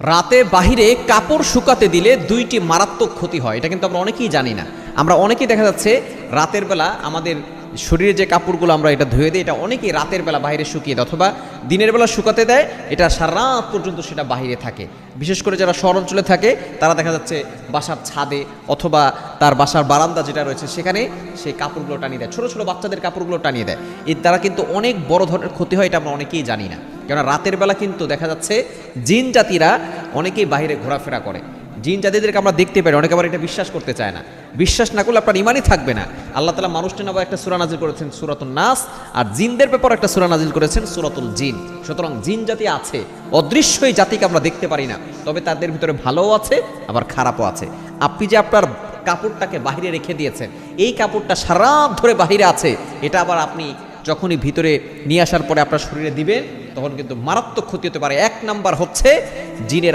রাতে বাহিরে কাপড় শুকাতে দিলে দুইটি মারাত্মক ক্ষতি হয়, এটা কিন্তু আমরা অনেকেই জানি না। আমরা অনেকেই দেখা যাচ্ছে রাতের বেলা আমাদের শরীরে যে কাপড়গুলো আমরা এটা ধুয়ে দিই, এটা অনেকেই রাতের বেলা বাইরে শুকিয়ে দেয় অথবা দিনের বেলা শুকাতে দেয়, এটা সারা রাত পর্যন্ত সেটা বাইরে থাকে। বিশেষ করে যারা শহর অঞ্চলে থাকে তারা দেখা যাচ্ছে বাসার ছাদে অথবা তার বাসার বারান্দা যেটা রয়েছে সেখানে সেই কাপড়গুলো টানিয়ে দেয়, ছোটো ছোটো বাচ্চাদের কাপড়গুলো টানিয়ে দেয়। এর দ্বারা কিন্তু অনেক বড় ধরনের ক্ষতি হয়, এটা আমরা অনেকেই জানি না। কেননা রাতের বেলা কিন্তু দেখা যাচ্ছে জিন জাতিরা অনেকেই বাইরে ঘোরাফেরা করে। জিন জাতিদেরকে আমরা দেখতে পাই, অনেকে আবার এটা বিশ্বাস করতে চায় না। বিশ্বাস না করলে আপনার ইমানই থাকবে না। আল্লাহ তাআলা মানুষটির নামে একটা সূরা নাজিল করেছেন সূরাতুন নাস, আর জিনদের ব্যাপারে একটা সূরা নাজিল করেছেন সূরাতুল জিন। সুতরাং জিন জাতি আছে, অদৃশ্য এই জাতিকে আমরা দেখতে পারি না, তবে তাদের ভিতরে ভালোও আছে আবার খারাপও আছে। আপনি যে আপনার কাপড়টাকে বাহিরে রেখে দিয়েছেন, এই কাপড়টা সারা রাত ধরে বাহিরে আছে, এটা আবার আপনি যখনই ভিতরে নিয়ে আসার পরে আপনার শরীরে দিবেন তখন কিন্তু মারাত্মক ক্ষতি হতে পারে। এক নাম্বার হচ্ছে জিনের